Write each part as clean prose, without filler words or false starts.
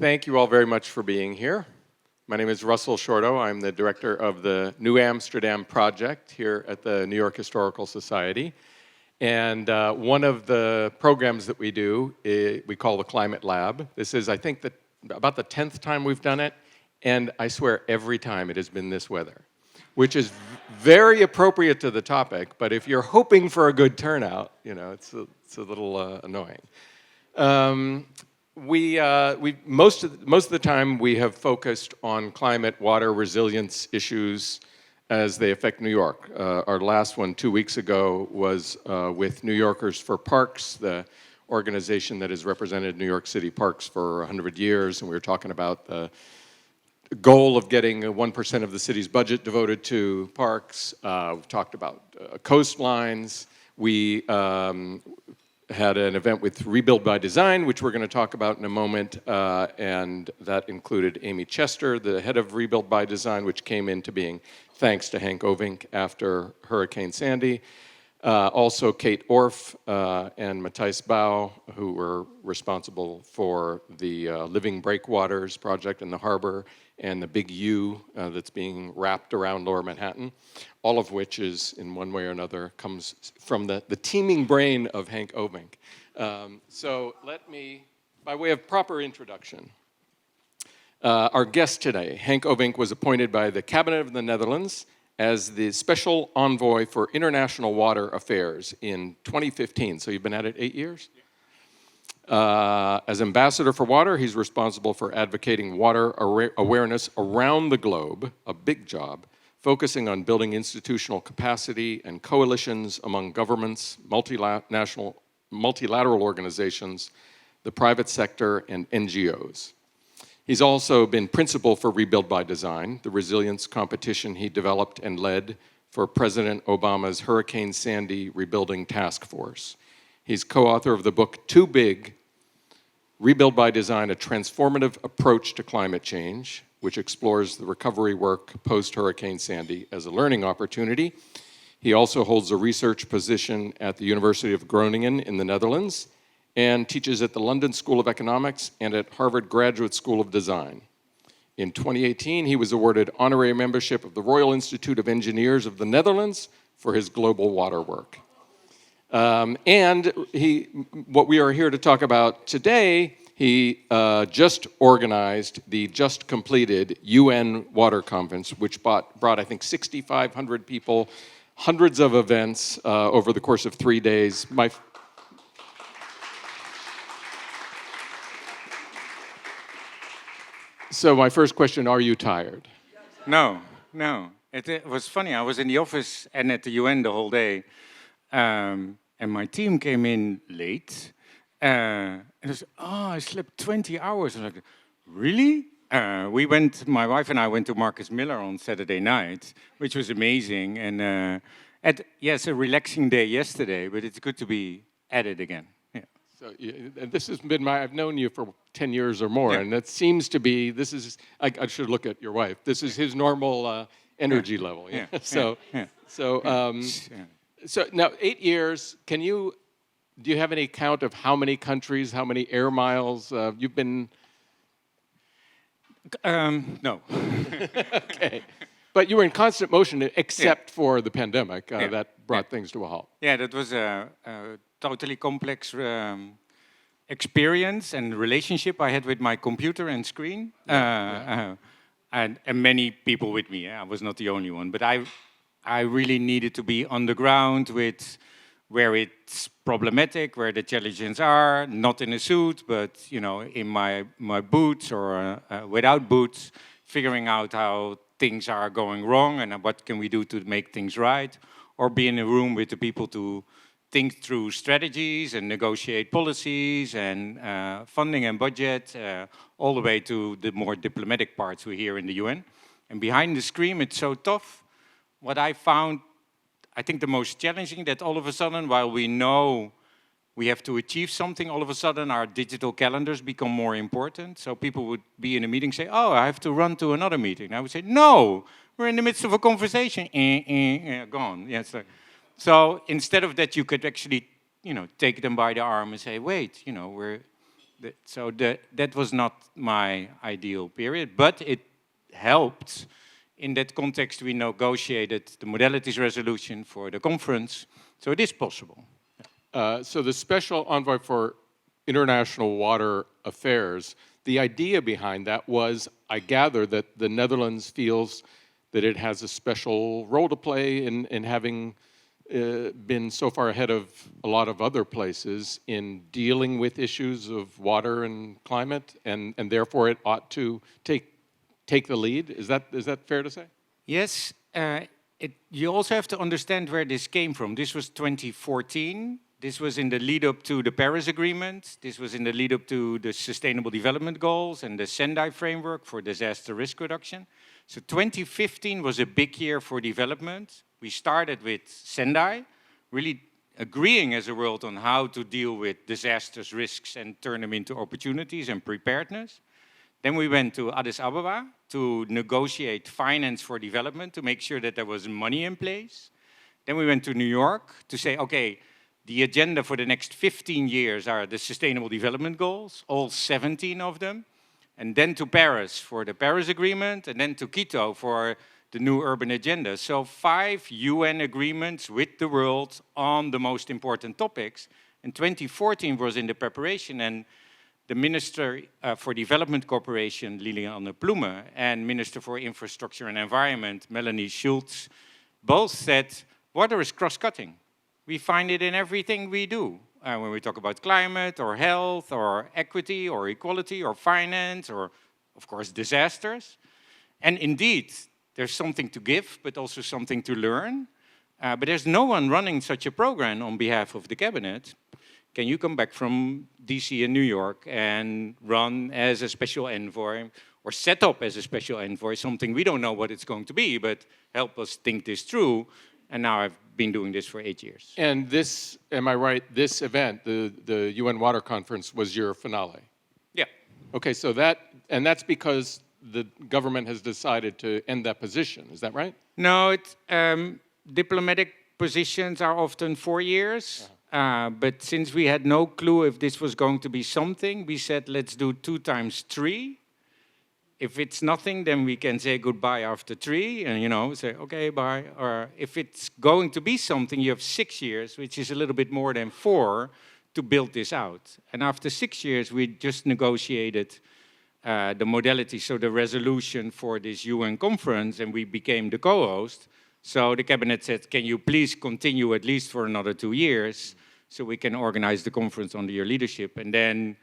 Thank you all very much for being here. My name is Russell Shorto. I'm the director of the New Amsterdam Project here at the New York Historical Society. And one of the programs that we do, we call the Climate Lab. This is, I think, about the 10th time we've done it. And I swear every time it has been this weather, which is very appropriate to the topic. But if you're hoping for a good turnout, you know, it's a little annoying. Most of the time we have focused on climate, water, resilience issues as they affect New York. Our last one 2 weeks ago was with New Yorkers for Parks, the organization that has represented New York City parks for 100 years, and we were talking about the goal of getting 1% of the city's budget devoted to parks. We've talked about coastlines. We had an event with Rebuild by Design, which we're going to talk about in a moment, and that included Amy Chester, the head of Rebuild by Design, which came into being thanks to Henk Ovink after Hurricane Sandy. Also Kate Orff and Matthijs Bouw, who were responsible for the Living Breakwaters project in the harbor and the big U that's being wrapped around Lower Manhattan, all of which is, in one way or another, comes from the teeming brain of Henk Ovink. So let me, by way of proper introduction, our guest today, Henk Ovink, was appointed by the Cabinet of the Netherlands as the Special Envoy for International Water Affairs in 2015. So you've been at it 8 years? As Ambassador for Water, he's responsible for advocating water awareness around the globe, a big job, focusing on building institutional capacity and coalitions among governments, multilateral organizations, the private sector, and NGOs. He's also been principal for Rebuild by Design, the resilience competition he developed and led for President Obama's Hurricane Sandy Rebuilding Task Force. He's co-author of the book Too Big, Rebuild by Design, A Transformative Approach to Climate Change, which explores the recovery work post-Hurricane Sandy as a learning opportunity. He also holds a research position at the University of Groningen in the Netherlands and teaches at the London School of Economics and at Harvard Graduate School of Design. In 2018, he was awarded honorary membership of the Royal Institute of Engineers of the Netherlands for his global water work. What we are here to talk about today, he just organized the just completed UN Water Conference, which brought I think, 6,500 people, hundreds of events over the course of 3 days. So my first question, are you tired? No. It was funny. I was in the office and at the UN the whole day. And my team came in late. And I said, I slept 20 hours. I was like, really? My wife and I went to Marcus Miller on Saturday night, which was amazing. And it's a relaxing day yesterday, but it's good to be at it again. Yeah. So and this has been I've known you for 10 years or more, and that seems to be, I should look at your wife. This is his normal energy level. Yeah. So now 8 years, do you have any count of how many countries, how many air miles you've been? No. Okay. But you were in constant motion except for the pandemic that brought things to a halt. Yeah, that was a totally complex experience and relationship I had with my computer and screen. And many people with me. I was not the only one. But I really needed to be on the ground with where it's problematic, where the challenges are, not in a suit, but in my boots or without boots, figuring out how things are going wrong and what can we do to make things right, or be in a room with the people to think through strategies and negotiate policies and funding and budget, all the way to the more diplomatic parts we hear in the UN. And behind the screen, it's so tough. What I found, I think the most challenging, that all of a sudden, while we know we have to achieve something, all of a sudden our digital calendars become more important. So people would be in a meeting, say, I have to run to another meeting. I would say, no, we're in the midst of a conversation. Gone. Yeah, so instead of that, you could actually, take them by the arm and say, wait, That was not my ideal period, but it helped. In that context, we negotiated the modalities resolution for the conference, so it is possible. So the Special Envoy for International Water Affairs, the idea behind that was, I gather, that the Netherlands feels that it has a special role to play in having been so far ahead of a lot of other places in dealing with issues of water and climate, and therefore it ought to take the lead. Is that fair to say? Yes. You also have to understand where this came from. This was 2014. This was in the lead up to the Paris Agreement. This was in the lead up to the Sustainable Development Goals and the Sendai framework for disaster risk reduction. So 2015 was a big year for development. We started with Sendai, really agreeing as a world on how to deal with disasters, risks, and turn them into opportunities and preparedness. Then we went to Addis Ababa to negotiate finance for development, to make sure that there was money in place. Then we went to New York to say, okay, the agenda for the next 15 years are the Sustainable Development Goals, all 17 of them. And then to Paris for the Paris Agreement, and then to Quito for the new urban agenda. So 5 UN agreements with the world on the most important topics. And 2014 was in the preparation, and the Minister for Development Cooperation, Liliane Ploemen, and Minister for Infrastructure and Environment, Melanie Schultz, both said, water is cross-cutting. We find it in everything we do. When we talk about climate, or health, or equity, or equality, or finance, or, of course, disasters. And indeed, there's something to give, but also something to learn. But there's no one running such a program on behalf of the cabinet. Can you come back from DC and New York and run as a special envoy, or set up as a special envoy, something we don't know what it's going to be, but help us think this through. And now I've been doing this for 8 years. And this, am I right, this event, the UN Water Conference, was your finale? Yeah. Okay, so that's because the government has decided to end that position, is that right? No, diplomatic positions are often 4 years. But since we had no clue if this was going to be something, we said, let's do 2 times 3. If it's nothing, then we can say goodbye after 3 and, say, okay, bye. Or if it's going to be something, you have 6 years, which is a little bit more than 4, to build this out. And after 6 years, we just negotiated the modality, so the resolution for this UN conference, and we became the co-host. So the cabinet said, can you please continue at least for another 2 years so we can organize the conference under your leadership? And then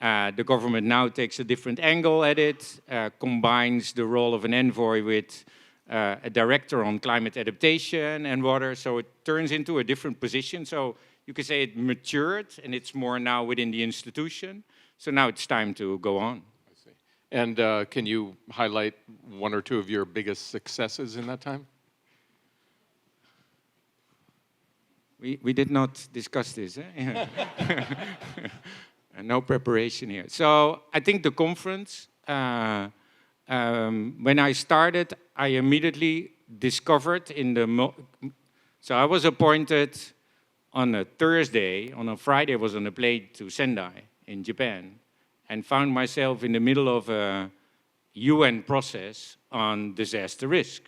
the government now takes a different angle at it, combines the role of an envoy with a director on climate adaptation and water. So it turns into a different position. So you could say it matured, and it's more now within the institution. So now it's time to go on. I see. And can you highlight 1 or 2 of your biggest successes in that time? We did not discuss this. Eh? No preparation here. So I think the conference, when I started, I immediately discovered so I was appointed on a Thursday. On a Friday, I was on a plane to Sendai in Japan, and found myself in the middle of a UN process on disaster risk.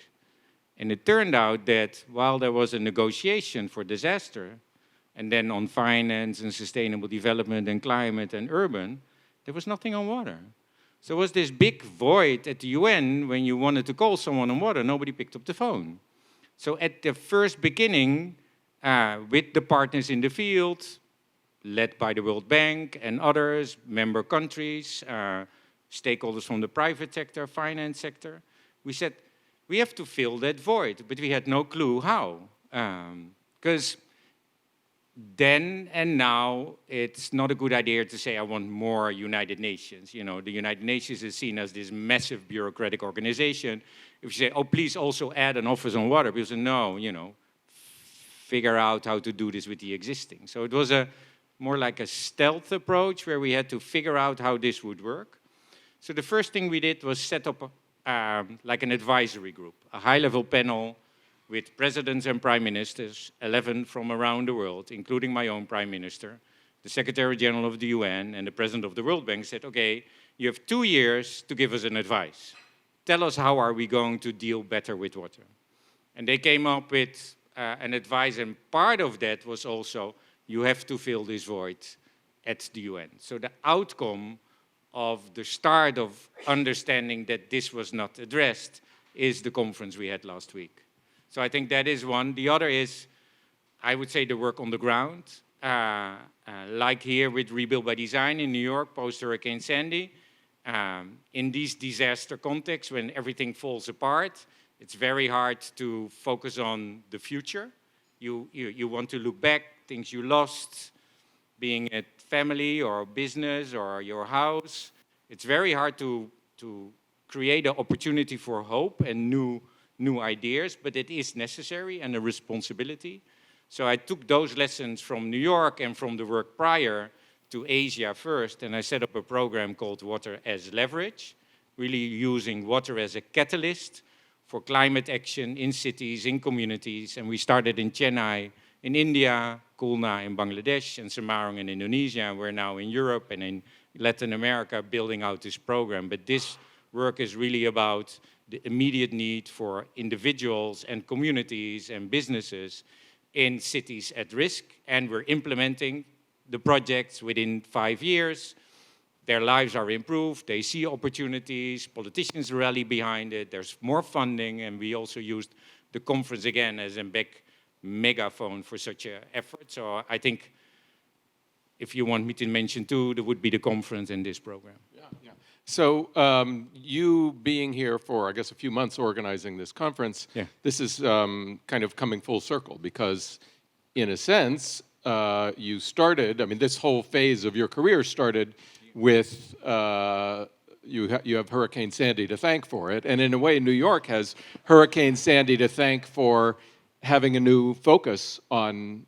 And it turned out that while there was a negotiation for disaster, and then on finance and sustainable development and climate and urban, there was nothing on water. So there was this big void at the UN when you wanted to call someone on water, nobody picked up the phone. So at the first beginning, with the partners in the field, led by the World Bank and others, member countries, stakeholders from the private sector, finance sector, we said, we have to fill that void, but we had no clue how. Because then and now, it's not a good idea to say, I want more United Nations. The United Nations is seen as this massive bureaucratic organization. If you say, oh, please also add an office on water, people say, no, figure out how to do this with the existing. So it was more like a stealth approach where we had to figure out how this would work. So the first thing we did was set up like an advisory group, a high-level panel with presidents and prime ministers, 11 from around the world, including my own prime minister, the Secretary General of the UN and the President of the World Bank said, okay, you have 2 years to give us an advice. Tell us how are we going to deal better with water. And they came up with an advice, and part of that was also, you have to fill this void at the UN. So the outcome of the start of understanding that this was not addressed is the conference we had last week. So I think that is one. The other is, I would say, the work on the ground. Like here with Rebuild by Design in New York, post-Hurricane Sandy. In these disaster contexts, when everything falls apart, it's very hard to focus on the future. You want to look back, things you lost, being it family or business or your house. It's very hard to create an opportunity for hope and new ideas, but it is necessary and a responsibility. So I took those lessons from New York and from the work prior to Asia first, and I set up a program called Water as Leverage, really using water as a catalyst for climate action in cities, in communities. And we started in Chennai, in India, Khulna in Bangladesh, and Semarang in Indonesia. We're now in Europe and in Latin America building out this program. But this work is really about the immediate need for individuals and communities and businesses in cities at risk. And we're implementing the projects within 5 years. Their lives are improved, they see opportunities, politicians rally behind it, there's more funding, and we also used the conference again as a big megaphone for such an effort. So I think if you want me to mention two, there would be the conference and this program. Yeah. So you being here for, I guess, a few months organizing this conference, this is kind of coming full circle because, in a sense, you started, I mean, this whole phase of your career started with, you have Hurricane Sandy to thank for it. And in a way, New York has Hurricane Sandy to thank for having a new focus on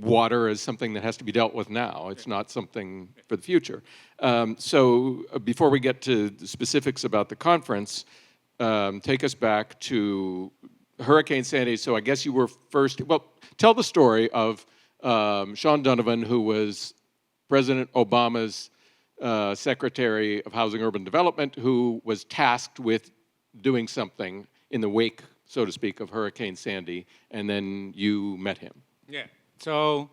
water as something that has to be dealt with now. It's not something for the future. So before we get to the specifics about the conference, take us back to Hurricane Sandy. So I guess you were first, well, tell the story of Sean Donovan, who was President Obama's Secretary of Housing and Urban Development, who was tasked with doing something in the wake, so to speak, of Hurricane Sandy, and then you met him. Yeah. So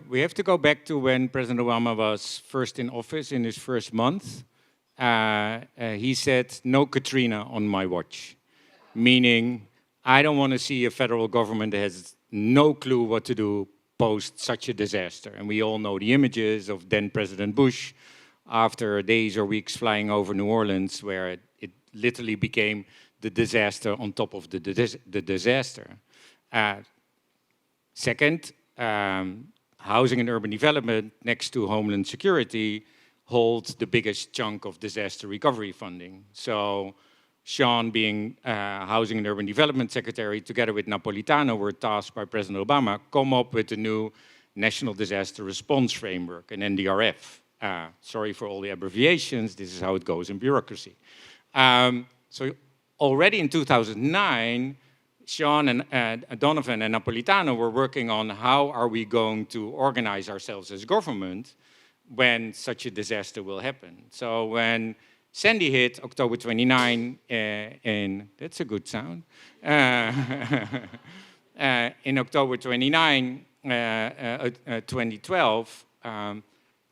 we have to go back to when President Obama was first in office in his first month. He said, no Katrina on my watch, meaning I don't want to see a federal government that has no clue what to do post such a disaster. And we all know the images of then President Bush after days or weeks flying over New Orleans, where it literally became the disaster on top of the disaster. Second, housing and urban development next to Homeland Security holds the biggest chunk of disaster recovery funding. So Sean, being Housing and Urban Development Secretary, together with Napolitano, were tasked by President Obama, come up with a new National Disaster Response Framework, an NDRF. Sorry for all the abbreviations, this is how it goes in bureaucracy. So already in 2009, Sean and Donovan and Napolitano were working on how are we going to organize ourselves as government when such a disaster will happen. So when Sandy hit October 29 that's a good sound, in October 29, 2012,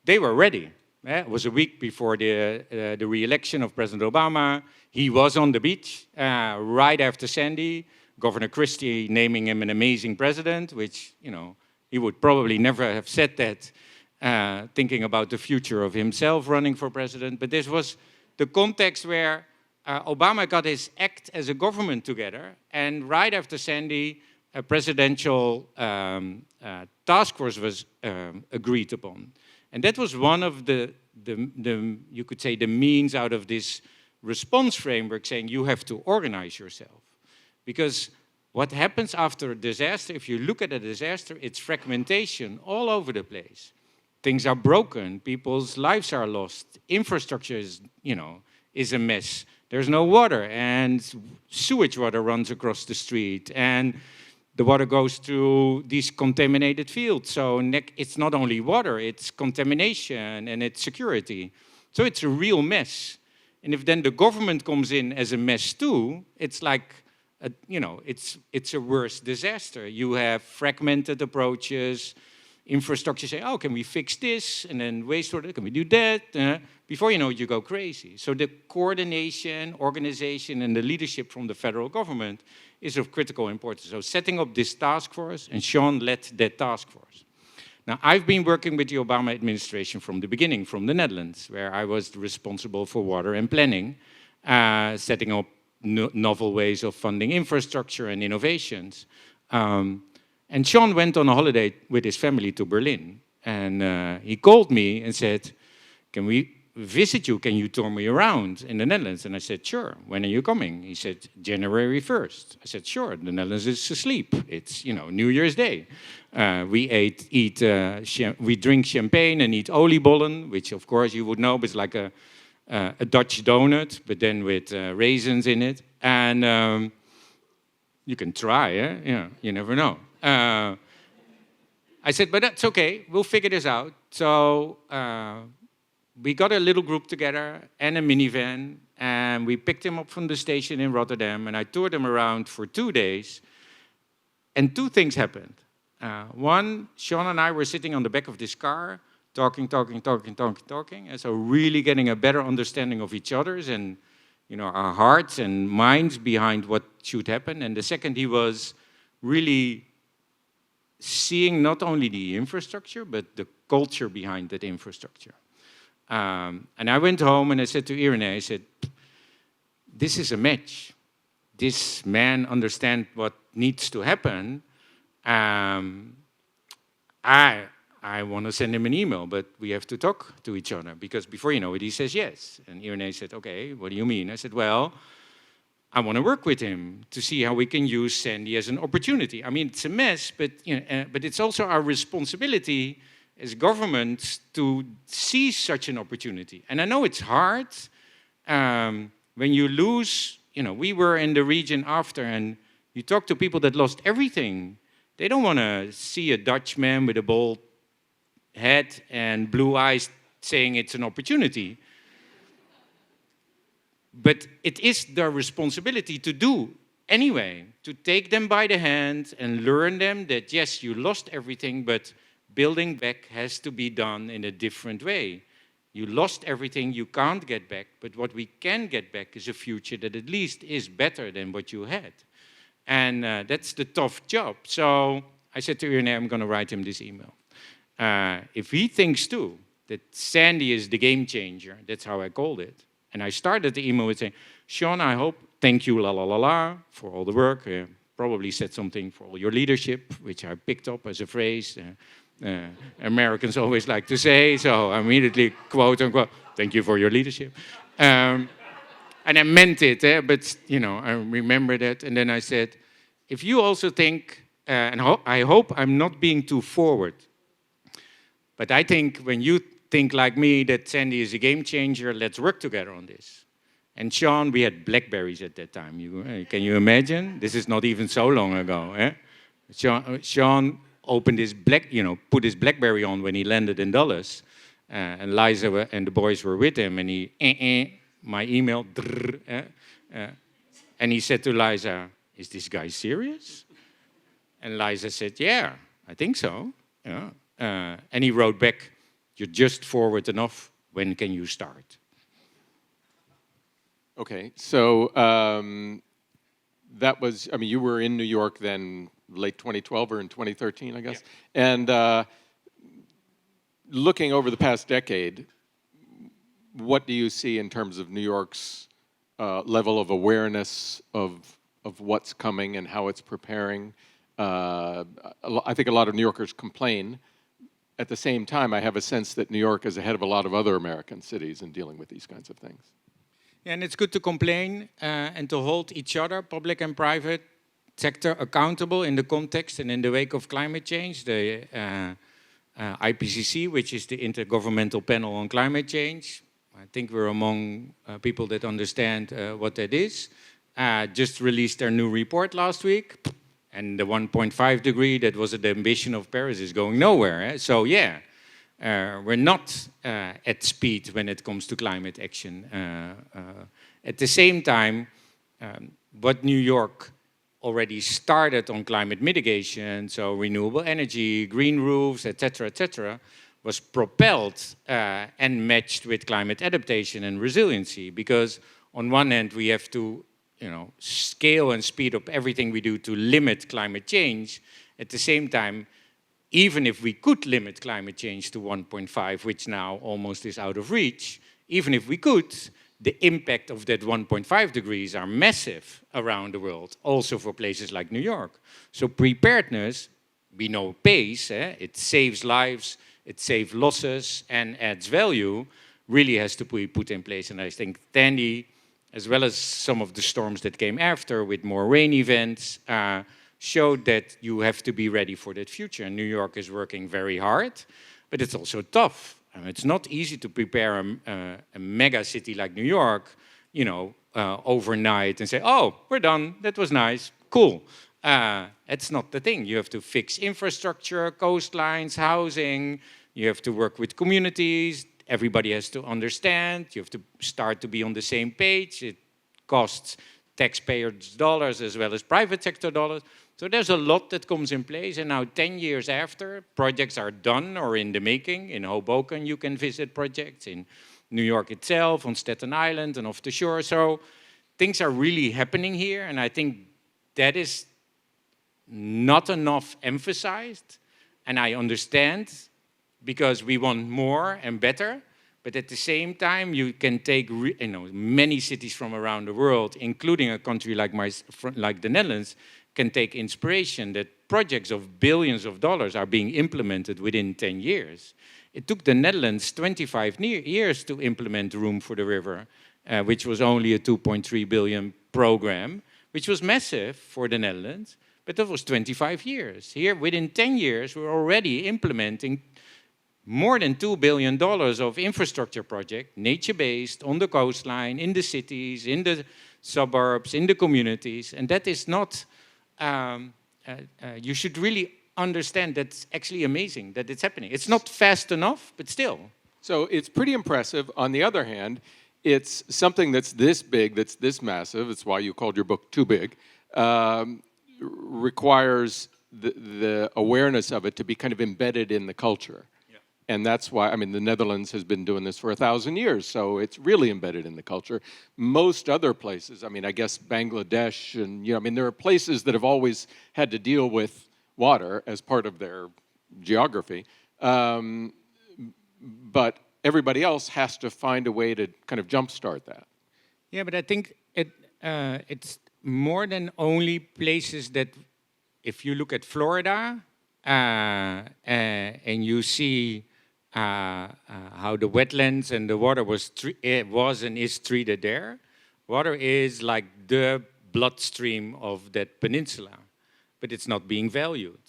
they were ready. It was a week before the re-election of President Obama. He was on the beach right after Sandy. Governor Christie naming him an amazing president, which, you know, he would probably never have said that thinking about the future of himself running for president. But this was the context where Obama got his act as a government together, and right after Sandy, a presidential task force was agreed upon. And that was one of the, you could say, the means out of this response framework, saying you have to organize yourself. Because what happens after a disaster, if you look at a disaster, it's fragmentation all over the place. Things are broken, people's lives are lost, infrastructure is, is a mess. There's no water, and sewage water runs across the street, and the water goes through these contaminated fields. So it's not only water, it's contamination and it's security. So it's a real mess. And if then the government comes in as a mess too, it's like, it's a worse disaster. You have fragmented approaches, infrastructure say, oh, can we fix this? And then wastewater, can we do that? Before you know it, you go crazy. So the coordination, organization, and the leadership from the federal government is of critical importance. So setting up this task force, and Sean led that task force. Now, I've been working with the Obama administration from the beginning, from the Netherlands, where I was responsible for water and planning, setting up novel ways of funding infrastructure and innovations. And Sean went on a holiday with his family to Berlin. And he called me and said, can we visit you? Can you tour me around in the Netherlands? And I said, sure. When are you coming? He said, January 1st. I said, sure. The Netherlands is asleep. It's, New Year's Day. We we drink champagne and eat oliebollen, which of course you would know, but it's like a Dutch donut, but then with raisins in it. And you can try, eh? Yeah, you never know. I said, but that's okay. We'll figure this out. So we got a little group together and a minivan, and we picked him up from the station in Rotterdam, and I toured him around for 2 days. And two things happened. One, Sean and I were sitting on the back of this car, talking, and so really getting a better understanding of each other's and our hearts and minds behind what should happen. And the second, he was really seeing not only the infrastructure, but the culture behind that infrastructure. And I went home and I said to Irene, I said, this is a match. This man understands what needs to happen. I want to send him an email, but we have to talk to each other, because before you know it, he says yes. And Irene said, okay, what do you mean? I said, well, I want to work with him to see how we can use Sandy as an opportunity. I mean, it's a mess, but but it's also our responsibility as governments to see such an opportunity. And I know it's hard when you lose. We were in the region after, and you talk to people that lost everything. They don't want to see a Dutchman with a bald head and blue eyes saying it's an opportunity. But it is their responsibility to do anyway, to take them by the hand and learn them that, yes, you lost everything, but building back has to be done in a different way. You lost everything, you can't get back, but what we can get back is a future that at least is better than what you had. And that's the tough job. So I said to Irene, I'm going to write him this email. If he thinks too that Sandy is the game changer, that's how I called it. And I started the email with saying, Sean, I hope, thank you, la la la la, for all the work. Probably said something for all your leadership, which I picked up as a phrase. Americans always like to say, so I immediately quote unquote, thank you for your leadership. And I meant it, but I remember that. And then I said, if you also think, and I hope I'm not being too forward, but I think when you think like me that Sandy is a game changer, let's work together on this. And Sean, we had Blackberries at that time. Can you imagine? This is not even so long ago. Eh? Sean opened his put his Blackberry on when he landed in Dulles, and Liza and the boys were with him, and he my email, and he said to Liza, "Is this guy serious?" And Liza said, "Yeah, I think so." Yeah. And he wrote back, "You're just forward enough. When can you start?" Okay, so that was, you were in New York then, late 2012 or in 2013, I guess. Yeah. And looking over the past decade, what do you see in terms of New York's level of awareness of what's coming and how it's preparing? I think a lot of New Yorkers complain. At the same time, I have a sense that New York is ahead of a lot of other American cities in dealing with these kinds of things. And it's good to complain and to hold each other, public and private sector, accountable in the context and in the wake of climate change. The IPCC, which is the Intergovernmental Panel on Climate Change, I think we're among people that understand what that is. Just released their new report last week. And the 1.5 degree, that was the ambition of Paris, is going nowhere. So yeah, we're not at speed when it comes to climate action. At the same time, what New York already started on climate mitigation, so renewable energy, green roofs, etc., was propelled and matched with climate adaptation and resiliency. Because on one hand, we have to, scale and speed up everything we do to limit climate change. At the same time, even if we could limit climate change to 1.5, which now almost is out of reach, even if we could, the impact of that 1.5 degrees are massive around the world, also for places like New York. So preparedness, we know pays, it saves lives, it saves losses and adds value, really has to be put in place. And I think Tandy, as well as some of the storms that came after with more rain events, showed that you have to be ready for that future. And New York is working very hard, but it's also tough. It's not easy to prepare a mega city like New York, overnight and say, oh, we're done, that was nice, cool. That's not the thing. You have to fix infrastructure, coastlines, housing. You have to work with communities. Everybody has to understand. You have to start to be on the same page. It costs taxpayers' dollars as well as private sector dollars. So there's a lot that comes in place. And now 10 years after, projects are done or in the making. In Hoboken, you can visit projects. In New York itself, on Staten Island and off the shore. So things are really happening here. And I think that is not enough emphasized. And I understand, because we want more and better. But at the same time, you can take many cities from around the world, including a country like the Netherlands, can take inspiration that projects of billions of dollars are being implemented within 10 years. It took the Netherlands 25 years to implement Room for the River, which was only a 2.3 billion program, which was massive for the Netherlands, but that was 25 years. Here, within 10 years, we're already implementing more than $2 billion of infrastructure projects, nature-based, on the coastline, in the cities, in the suburbs, in the communities. And that is not, you should really understand that's actually amazing that it's happening. It's not fast enough, but still. So it's pretty impressive. On the other hand, it's something that's this big, that's this massive, it's why you called your book Too Big, requires the awareness of it to be kind of embedded in the culture. And that's why, the Netherlands has been doing this for 1,000 years, so it's really embedded in the culture. Most other places, I guess Bangladesh, and there are places that have always had to deal with water as part of their geography. But everybody else has to find a way to kind of jumpstart that. Yeah, but I think it's more than only places that, if you look at Florida and you see how the wetlands and the water was and is treated there. Water is like the bloodstream of that peninsula, but it's not being valued.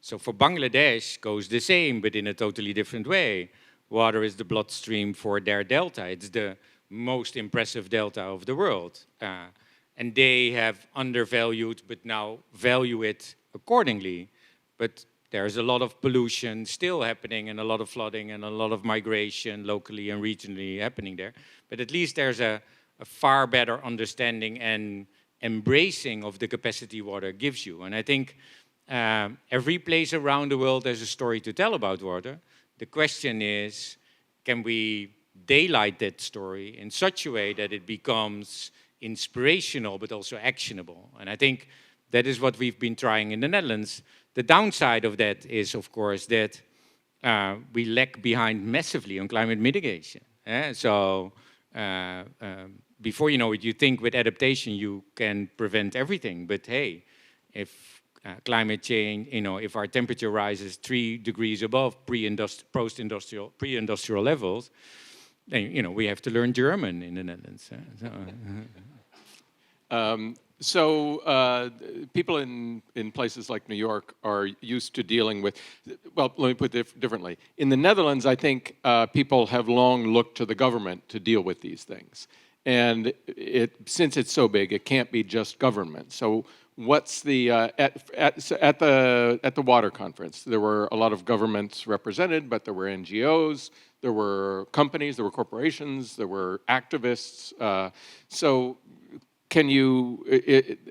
So for Bangladesh goes the same, but in a totally different way. Water is the bloodstream for their delta. It's the most impressive delta of the world. And they have undervalued, but now value it accordingly. But there's a lot of pollution still happening, and a lot of flooding and a lot of migration locally and regionally happening there. But at least there's a far better understanding and embracing of the capacity water gives you. And I think every place around the world has a story to tell about water. The question is, can we daylight that story in such a way that it becomes inspirational but also actionable? And I think that is what we've been trying in the Netherlands. The downside of that is, of course, that we lag behind massively on climate mitigation. So before you know it, you think with adaptation you can prevent everything. But hey, if climate change, if our temperature rises 3 degrees above pre-industrial levels, then we have to learn German in the Netherlands. So people in places like New York are used to dealing with, well, let me put it differently. In the Netherlands, I think people have long looked to the government to deal with these things. And since it's so big, it can't be just government. So what's the at the water conference? There were a lot of governments represented, but there were NGOs, there were companies, there were corporations, there were activists. So, can you?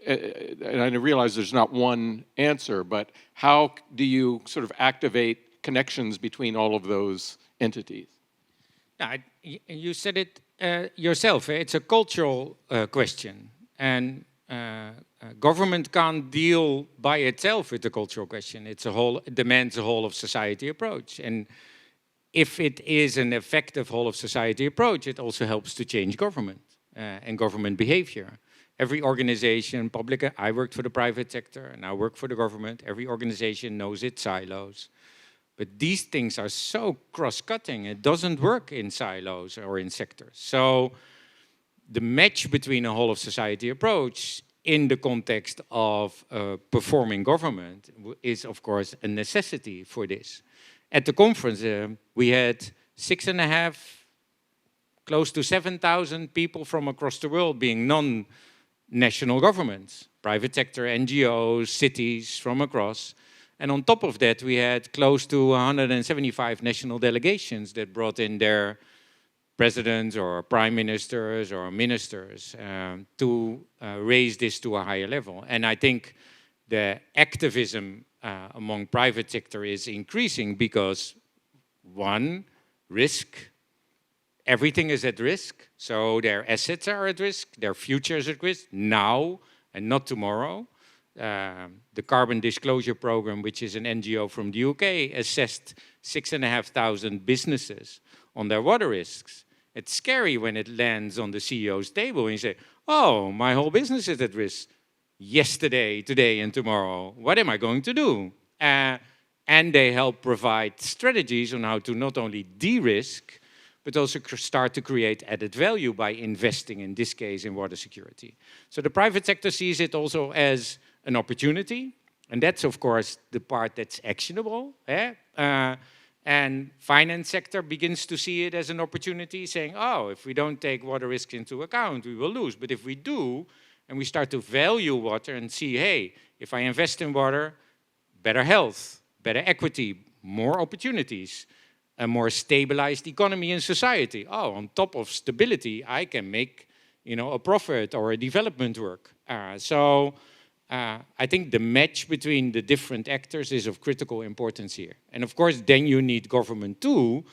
And I realize there's not one answer, but how do you sort of activate connections between all of those entities? You said it yourself. It's a cultural question, and government can't deal by itself with the cultural question. It demands a whole of society approach, and if it is an effective whole of society approach, it also helps to change government and government behavior. Every organization, I worked for the private sector, and I work for the government. Every organization knows its silos. But these things are so cross-cutting, it doesn't work in silos or in sectors. So the match between a whole of society approach in the context of performing government is, of course, a necessity for this. At the conference, we had 6.5, close to 7,000 people from across the world being non-national governments, private sector, NGOs, cities from across. And on top of that, we had close to 175 national delegations that brought in their presidents or prime ministers or ministers to raise this to a higher level. And I think the activism among private sector is increasing because, one, risk. Everything is at risk. So their assets are at risk, their future is at risk now and not tomorrow. The Carbon Disclosure Program, which is an NGO from the UK, assessed 6,500 businesses on their water risks. It's scary when it lands on the CEO's table and you say, oh, my whole business is at risk. Yesterday, today, and tomorrow. What am I going to do? And they help provide strategies on how to not only de-risk, but also start to create added value by investing, in this case, in water security. So the private sector sees it also as an opportunity, and that's, of course, the part that's actionable. And finance sector begins to see it as an opportunity, saying, oh, if we don't take water risks into account, we will lose. But if we do, and we start to value water and see, hey, if I invest in water, better health, better equity, more opportunities, a more stabilized economy and society. Oh, on top of stability, I can make, a profit or a development work. So I think the match between the different actors is of critical importance here. And of course, then you need government too,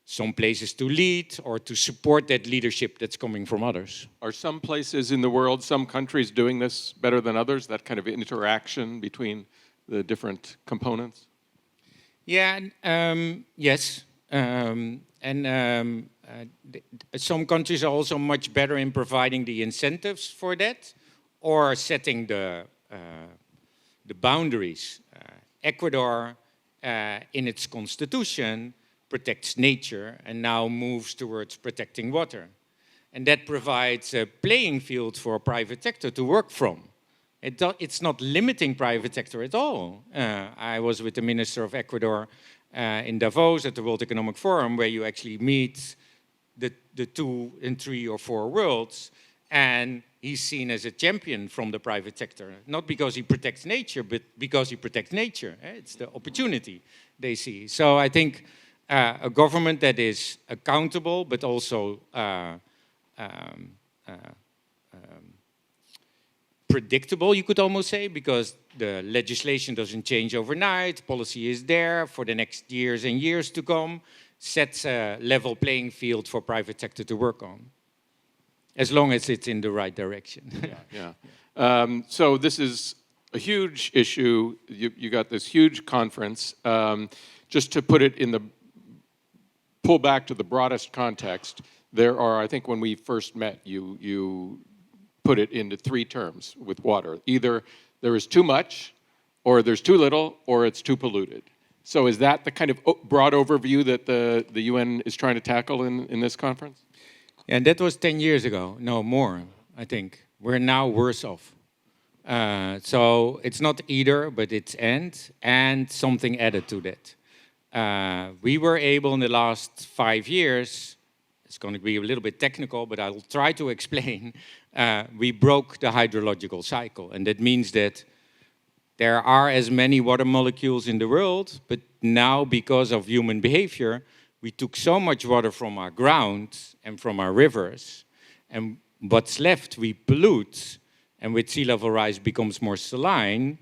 some places to lead or to support that leadership that's coming from others. Are some places in the world, some countries doing this better than others, that kind of interaction between the different components? Yeah, yes. Some countries are also much better in providing the incentives for that or setting the boundaries. Ecuador, in its constitution, protects nature and now moves towards protecting water. And that provides a playing field for private sector to work from. It's not limiting private sector at all. I was with the Minister of Ecuador in Davos at the World Economic Forum, where you actually meet the 2 and 3 or 4 worlds, and he's seen as a champion from the private sector, not because he protects nature, but because he protects nature. It's the opportunity they see. So I think a government that is accountable, but also predictable, you could almost say, because the legislation doesn't change overnight, policy is there for the next years and years to come, sets a level playing field for private sector to work on, as long as it's in the right direction. Yeah. So this is a huge issue. You got this huge conference. Just to put it pull back to the broadest context, there are, I think when we first met, you put it into 3 terms with water. Either there is too much, or there's too little, or it's too polluted. So is that the kind of broad overview that the UN is trying to tackle in this conference? And that was 10 years ago. No, more, I think. We're now worse off. So it's not either, but it's and something added to that. We were able in the last 5 years it's going to be a little bit technical, but I'll try to explain. We broke the hydrological cycle, and that means that there are as many water molecules in the world, but now because of human behavior, we took so much water from our ground and from our rivers, and what's left we pollute, and with sea level rise becomes more saline,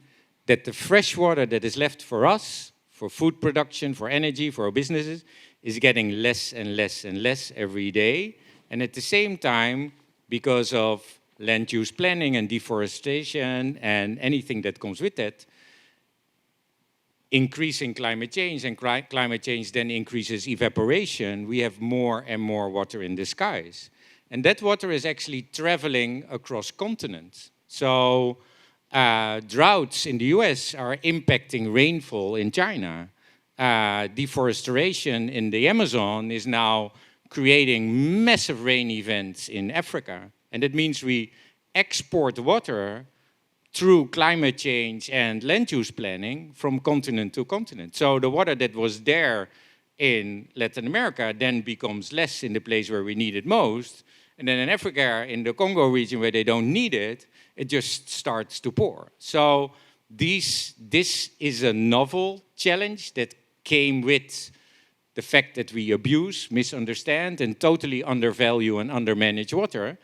that the fresh water that is left for us, for food production, for energy, for our businesses, is getting less and less and less every day. And at the same time, because of land use planning and deforestation and anything that comes with that, increasing climate change, and climate change then increases evaporation, we have more and more water in the skies. And that water is actually traveling across continents. So droughts in the US are impacting rainfall in China. Deforestation in the Amazon is now creating massive rain events in Africa. And that means we export water through climate change and land use planning from continent to continent. So the water that was there in Latin America then becomes less in the place where we need it most. And then in Africa, in the Congo region where they don't need it, it just starts to pour. So this is a novel challenge that came with the fact that we abuse, misunderstand, and totally undervalue and undermanage water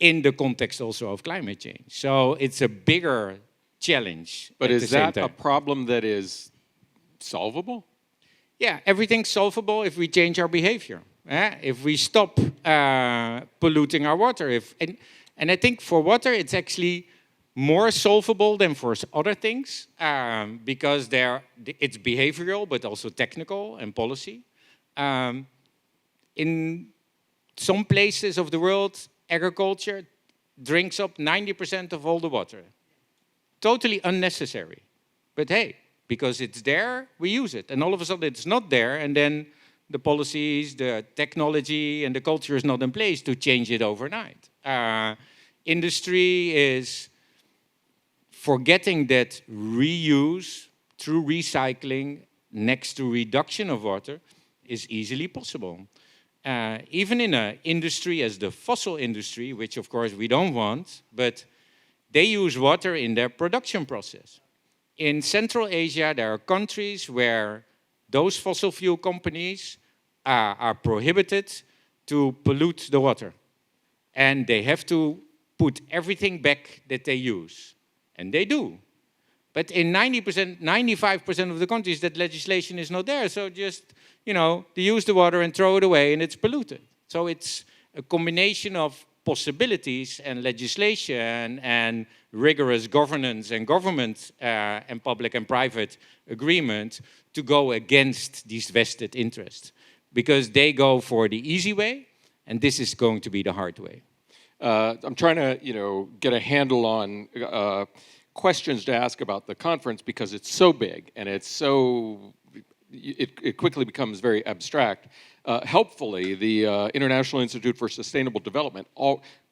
in the context also of climate change. So it's a bigger challenge. But is that a problem that is solvable? Yeah, everything's solvable if we change our behavior. If we stop polluting our water. And I think for water, it's actually more solvable than for other things because it's behavioral, but also technical and policy. In some places of the world, agriculture drinks up 90% of all the water. Totally unnecessary. But hey, because it's there, we use it. And all of a sudden it's not there, and then the policies, the technology, and the culture is not in place to change it overnight. Industry is forgetting that reuse through recycling next to reduction of water is easily possible. Even in an industry as the fossil industry, which of course we don't want, but they use water in their production process. In Central Asia, there are countries where those fossil fuel companies are prohibited to pollute the water. And they have to put everything back that they use. And they do. But in 90%, 95% of the countries, that legislation is not there. So just, they use the water and throw it away and it's polluted. So it's a combination of possibilities and legislation and rigorous governance and government and public and private agreement to go against these vested interests. Because they go for the easy way, and this is going to be the hard way. I'm trying to, get a handle on questions to ask about the conference because it's so big and it quickly becomes very abstract. Helpfully, the International Institute for Sustainable Development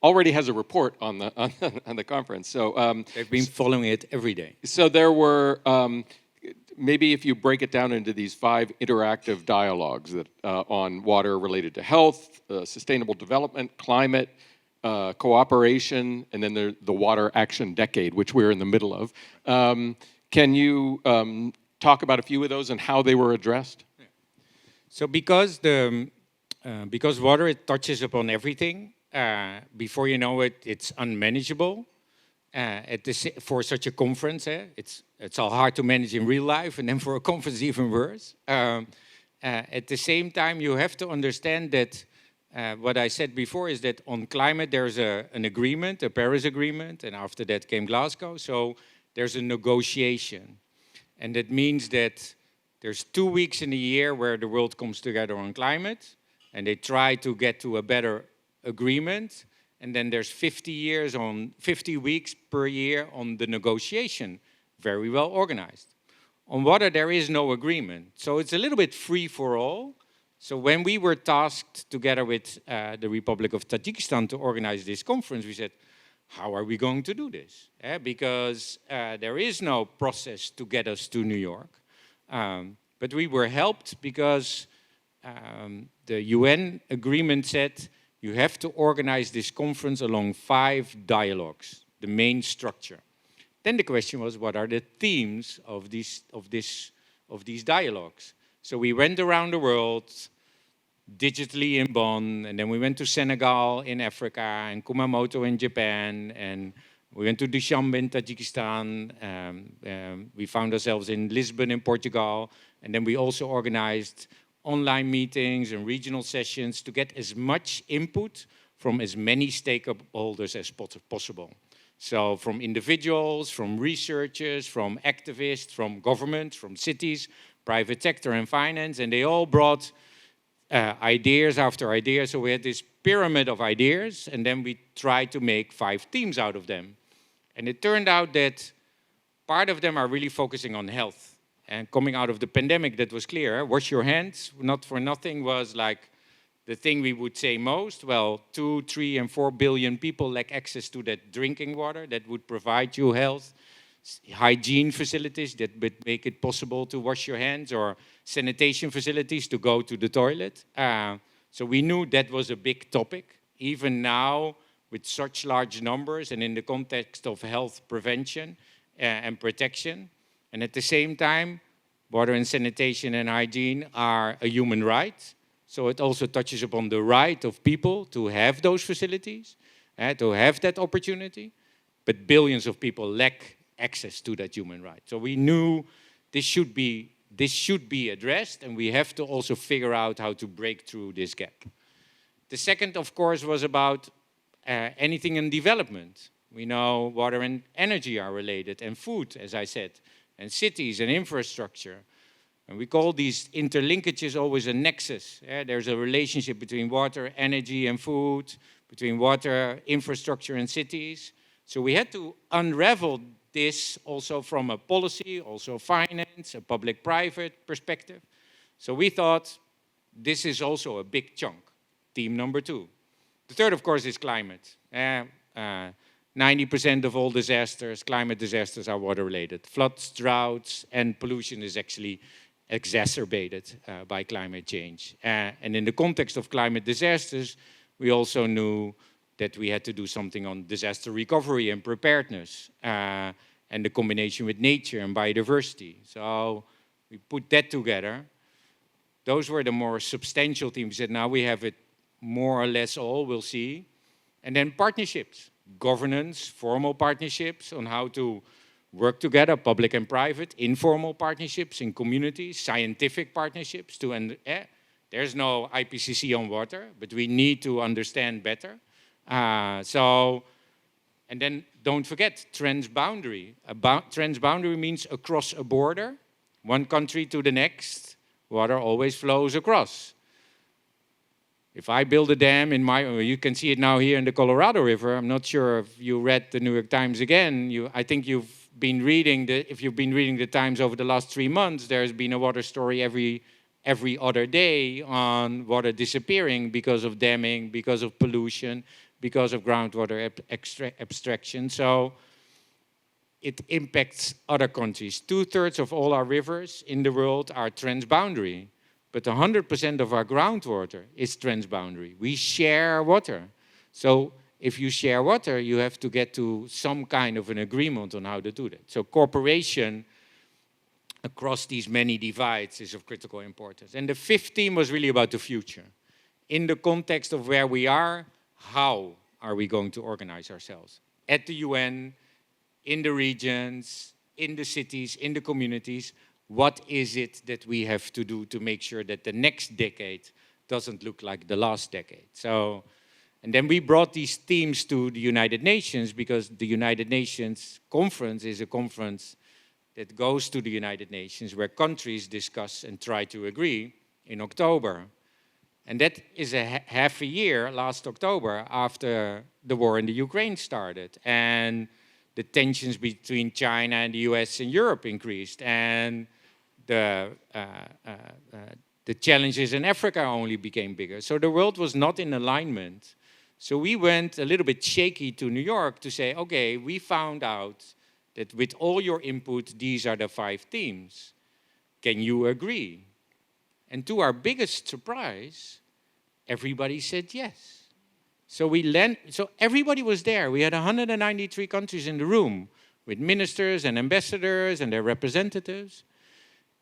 already has a report on the conference. So they've been following it every day. So there were. Maybe if you break it down into these 5 interactive dialogues that, on water related to health, sustainable development, climate, cooperation, and then the Water Action Decade, which we're in the middle of. Can you talk about a few of those and how they were addressed? Yeah. So because water, it touches upon everything, before you know it, it's unmanageable. For such a conference, it's all hard to manage in real life, and then for a conference even worse. At the same time, you have to understand that what I said before is that on climate there's an agreement, a Paris Agreement, and after that came Glasgow. So there's a negotiation, and that means that there's 2 weeks in a year where the world comes together on climate, and they try to get to a better agreement. And then there's 50 weeks per year on the negotiation, very well organized. On water, there is no agreement. So it's a little bit free for all. So when we were tasked together with the Republic of Tajikistan to organize this conference, we said, how are we going to do this? Because there is no process to get us to New York. But we were helped because the UN agreement said you have to organize this conference along 5 dialogues, the main structure. Then the question was, what are the themes of these dialogues? So we went around the world, digitally in Bonn, and then we went to Senegal in Africa, and Kumamoto in Japan, and we went to Dushanbe in Tajikistan. We found ourselves in Lisbon in Portugal, and then we also organized online meetings and regional sessions to get as much input from as many stakeholders as possible. So from individuals, from researchers, from activists, from government, from cities, private sector and finance, and they all brought ideas after ideas. So we had this pyramid of ideas, and then we tried to make 5 themes out of them. And it turned out that part of them are really focusing on health. And coming out of the pandemic, that was clear. Wash your hands, not for nothing, was like the thing we would say most. Well, 2, 3, and 4 billion people lack access to that drinking water that would provide you health. Hygiene facilities that would make it possible to wash your hands, or sanitation facilities to go to the toilet. So we knew that was a big topic. Even now, with such large numbers and in the context of health prevention and protection. And at the same time, water and sanitation and hygiene are a human right. So it also touches upon the right of people to have those facilities, to have that opportunity. But billions of people lack access to that human right. So we knew this should be addressed, and we have to also figure out how to break through this gap. The second, of course, was about anything in development. We know water and energy are related, and food, as I said, and cities and infrastructure. And we call these interlinkages always a nexus. There's a relationship between water, energy, and food, between water, infrastructure, and cities. So we had to unravel this also from a policy, also finance, a public-private perspective. So we thought this is also a big chunk, theme number 2. The third, of course, is climate. 90% of all disasters, climate disasters, are water-related. Floods, droughts, and pollution is actually exacerbated by climate change. And in the context of climate disasters, we also knew that we had to do something on disaster recovery and preparedness, and the combination with nature and biodiversity. So we put that together. Those were the more substantial themes that now we have it more or less all, we'll see. And then partnerships, governance, formal partnerships on how to work together, public and private, informal partnerships in communities, scientific partnerships. There's no IPCC on water, but we need to understand better. And then don't forget transboundary. Transboundary means across a border, one country to the next, water always flows across. If I build a dam in you can see it now here in the Colorado River. I'm not sure if you read the New York Times again. I think you've been reading if you've been reading the Times over the last 3 months, there's been a water story every other day on water disappearing because of damming, because of pollution, because of groundwater abstraction. So it impacts other countries. 2/3 of all our rivers in the world are transboundary, but 100% of our groundwater is transboundary. We share water. So if you share water, you have to get to some kind of an agreement on how to do that. So cooperation across these many divides is of critical importance. And the 5th theme was really about the future. In the context of where we are, how are we going to organize ourselves? At the UN, in the regions, in the cities, in the communities, what is it that we have to do to make sure that the next decade doesn't look like the last decade? So, and then we brought these themes to the United Nations, because the United Nations conference is a conference that goes to the United Nations where countries discuss and try to agree in October. And that is half a year, last October, after the war in the Ukraine started. And the tensions between China and the US and Europe increased. And the challenges in Africa only became bigger. So the world was not in alignment. So we went a little bit shaky to New York to say, okay, we found out that with all your input, these are the 5 themes. Can you agree? And to our biggest surprise, Everybody said yes. So so everybody was there. We had 193 countries in the room with ministers and ambassadors and their representatives.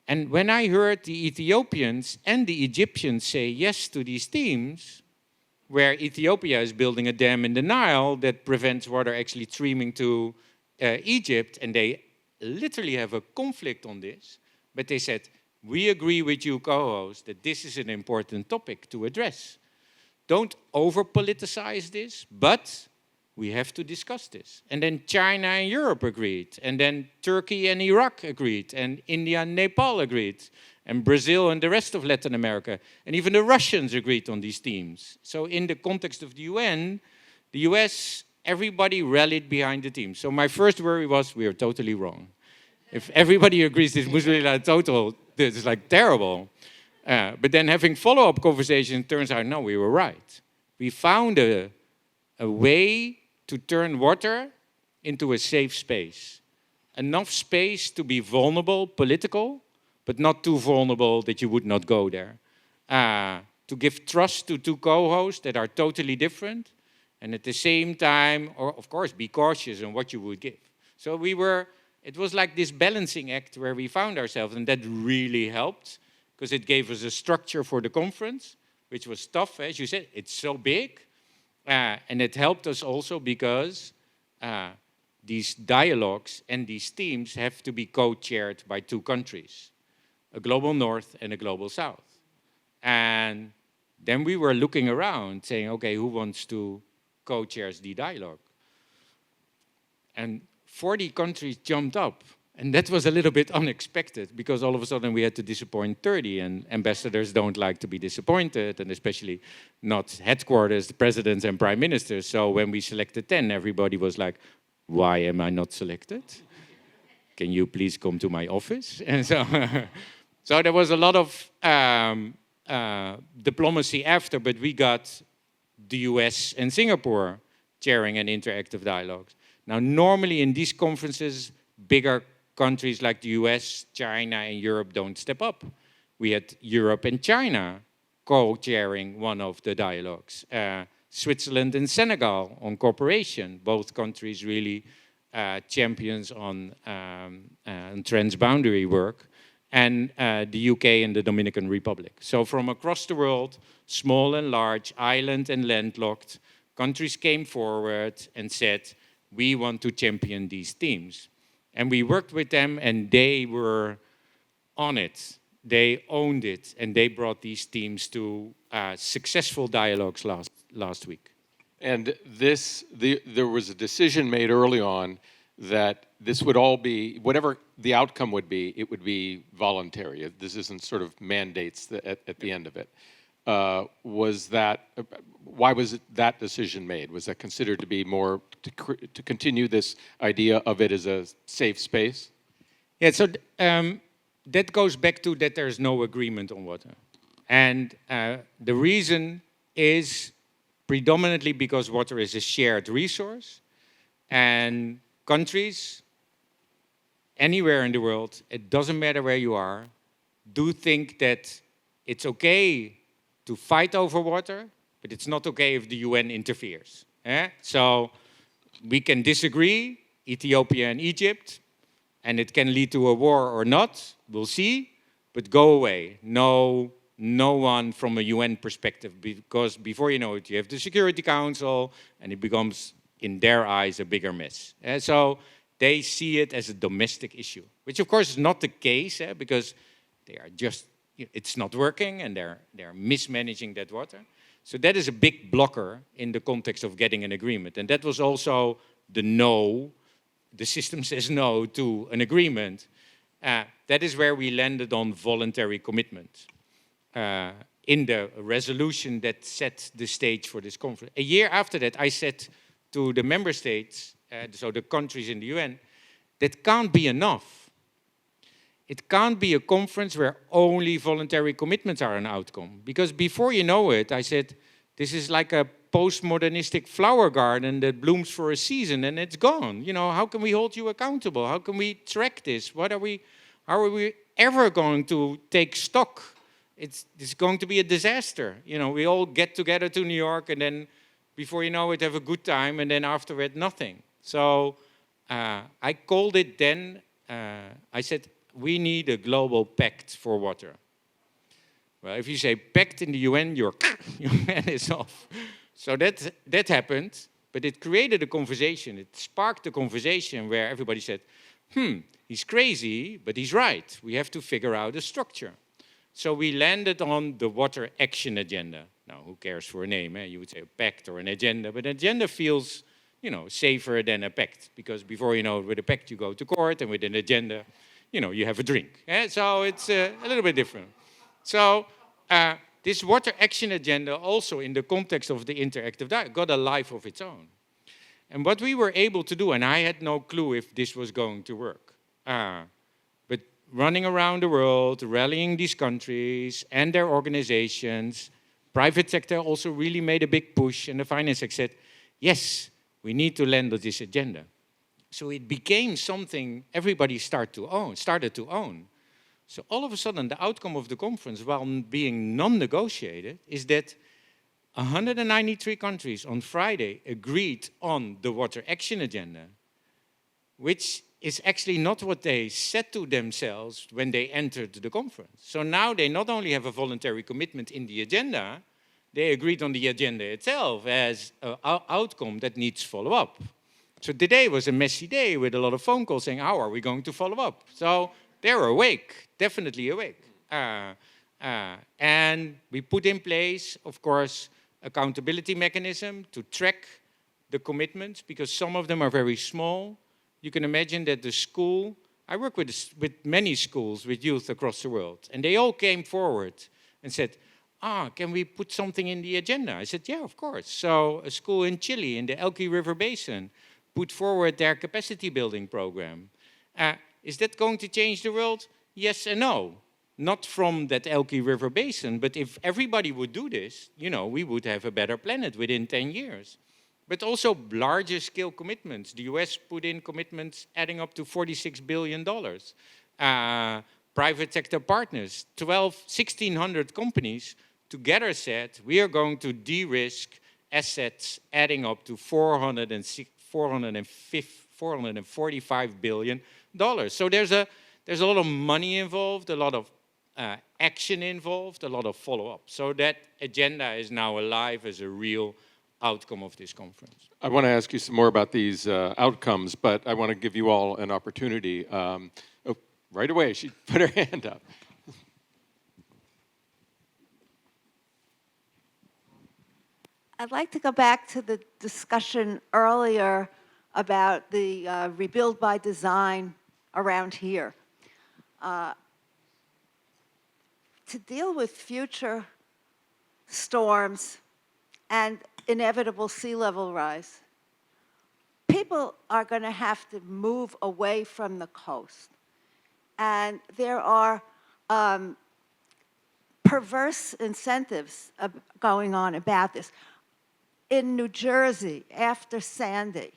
And when I heard the Ethiopians and the Egyptians say yes to these themes, where Ethiopia is building a dam in the Nile that prevents water actually streaming to Egypt, and they literally have a conflict on this, but they said, we agree with you, co-host, that this is an important topic to address. Don't over-politicize this, but we have to discuss this. And then China and Europe agreed, and then Turkey and Iraq agreed, and India and Nepal agreed, and Brazil and the rest of Latin America, and even the Russians agreed on these themes. So in the context of the UN, the US, everybody rallied behind the team. So my first worry was, we are totally wrong. If everybody agrees this must be like total, this is like terrible. But then having follow-up conversations, turns out, no, we were right. We found a way to turn water into a safe space. Enough space to be vulnerable, political, but not too vulnerable that you would not go there. To give trust to two co-hosts that are totally different, and at the same time, or of course, be cautious in what you would give. So it was like this balancing act where we found ourselves, and that really helped, because it gave us a structure for the conference, which was tough, as you said, it's so big, and it helped us also because these dialogues and these themes have to be co-chaired by two countries, a global north and a global south. And then we were looking around saying, okay, who wants to co-chair the dialogue? And 40 countries jumped up. And that was a little bit unexpected because all of a sudden we had to disappoint 30, and ambassadors don't like to be disappointed, and especially not headquarters, the presidents and prime ministers. So when we selected 10, everybody was like, why am I not selected? Can you please come to my office? And so, so there was a lot of diplomacy after, but we got the US and Singapore chairing an interactive dialogues. Now, normally in these conferences, bigger countries like the US, China, and Europe don't step up. We had Europe and China co-chairing one of the dialogues. Switzerland and Senegal on cooperation, both countries really champions on transboundary work, and the UK and the Dominican Republic. So from across the world, small and large, island and landlocked, countries came forward and said, we want to champion these themes. And we worked with them, and they were on it. They owned it, and they brought these themes to successful dialogues last week. And there was a decision made early on that this would all be, whatever the outcome would be, it would be voluntary. This isn't sort of mandates at the end of it. Why was that decision made? Was that considered to be more, to continue this idea of it as a safe space? Yeah, so that goes back to that there's no agreement on water. And the reason is predominantly because water is a shared resource, and countries anywhere in the world, it doesn't matter where you are, do think that it's okay to fight over water, but it's not okay if the UN interferes. So we can disagree, Ethiopia and Egypt, and it can lead to a war or not, we'll see, but go away. No one from a UN perspective, because before you know it, you have the Security Council, and it becomes, in their eyes, a bigger mess. So they see it as a domestic issue, which of course is not the case, because they are just, it's not working, and they're mismanaging that water. So that is a big blocker in the context of getting an agreement. And that was also the no, the system says no to an agreement. That is where we landed on voluntary commitment in the resolution that set the stage for this conference. A year after that, I said to the member states, so the countries in the UN, that can't be enough. It can't be a conference where only voluntary commitments are an outcome. Because before you know it, I said, this is like a postmodernistic flower garden that blooms for a season and it's gone. You know, how can we hold you accountable? How can we track this? How are we ever going to take stock it's going to be a disaster. You know, we all get together to New York, and then before you know it, have a good time, and then afterward, nothing. So I called it then, I said, we need a global pact for water. Well, if you say pact in the UN, your UN is off. So that happened, but it created a conversation. It sparked a conversation where everybody said, he's crazy, but he's right. We have to figure out a structure. So we landed on the Water Action Agenda. Now, who cares for a name? Eh? You would say a pact or an agenda, but an agenda feels, you know, safer than a pact, because before you know it, with a pact you go to court, and with an agenda, you know, you have a drink. Eh? So it's a little bit different. So this Water Action Agenda, also in the context of the interactive dialogue, got a life of its own. And what we were able to do, and I had no clue if this was going to work, but running around the world, rallying these countries and their organizations, private sector also really made a big push, and the finance sector said, yes, we need to land on this agenda. So it became something everybody started to own. So all of a sudden, the outcome of the conference, while being non-negotiated, is that 193 countries on Friday agreed on the Water Action Agenda, which is actually not what they said to themselves when they entered the conference. So now they not only have a voluntary commitment in the agenda, they agreed on the agenda itself as an outcome that needs follow-up. So today was a messy day with a lot of phone calls saying, how are we going to follow up? So they're awake, definitely awake. And we put in place, of course, accountability mechanism to track the commitments, because some of them are very small. You can imagine that the school, I work with many schools, with youth across the world, and they all came forward and said, can we put something in the agenda? I said, yeah, of course. So a school in Chile, in the Elqui River Basin, put forward their capacity building program. Is that going to change the world? Yes and no. Not from that Elqui River Basin, but if everybody would do this, you know, we would have a better planet within 10 years. But also larger scale commitments. The US put in commitments adding up to $46 billion. Private sector partners, 1,600 companies together said, we are going to de-risk assets adding up to $445 billion. So there's a lot of money involved, a lot of action involved, a lot of follow-up. So that agenda is now alive as a real outcome of this conference. I want to ask you some more about these outcomes, but I want to give you all an opportunity. Right away, she put her hand up. I'd like to go back to the discussion earlier about the rebuild by design around here. To deal with future storms and inevitable sea level rise, people are going to have to move away from the coast. And there are perverse incentives going on about this. In New Jersey, after Sandy,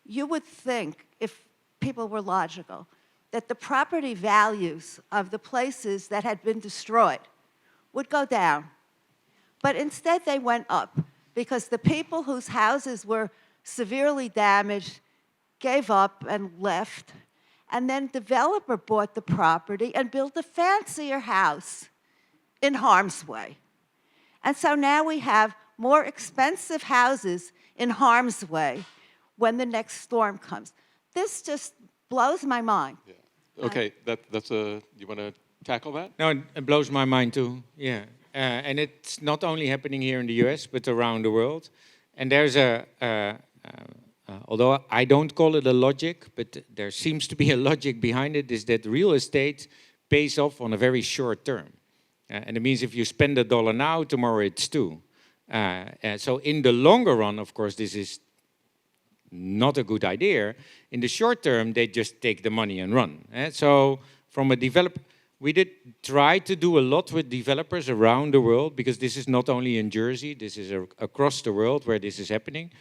you would think, if people were logical, that the property values of the places that had been destroyed would go down. But instead they went up, because the people whose houses were severely damaged gave up and left. And then developer bought the property and built a fancier house in harm's way. And so now we have more expensive houses in harm's way when the next storm comes. This just blows my mind. Yeah. Okay, you want to tackle that? No, it blows my mind too, yeah. And it's not only happening here in the US, but around the world. And there's although I don't call it a logic, but there seems to be a logic behind it, is that real estate pays off on a very short term. And it means if you spend $1 now, tomorrow it's $2. So in the longer run, of course, this is not a good idea. In the short term, they just take the money and run. So from a developer, we did try to do a lot with developers around the world, because this is not only in Jersey, this is across the world where this is happening,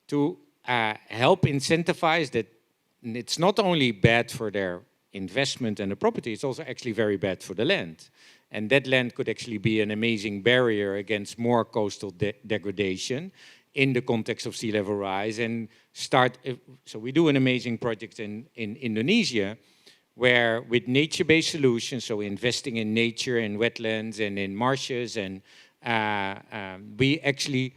to help incentivize that it's not only bad for their investment and the property, it's also actually very bad for the land. And that land could actually be an amazing barrier against more coastal degradation in the context of sea level rise. And so we do an amazing project in Indonesia, where with nature-based solutions, so investing in nature, in wetlands and in marshes, and we actually,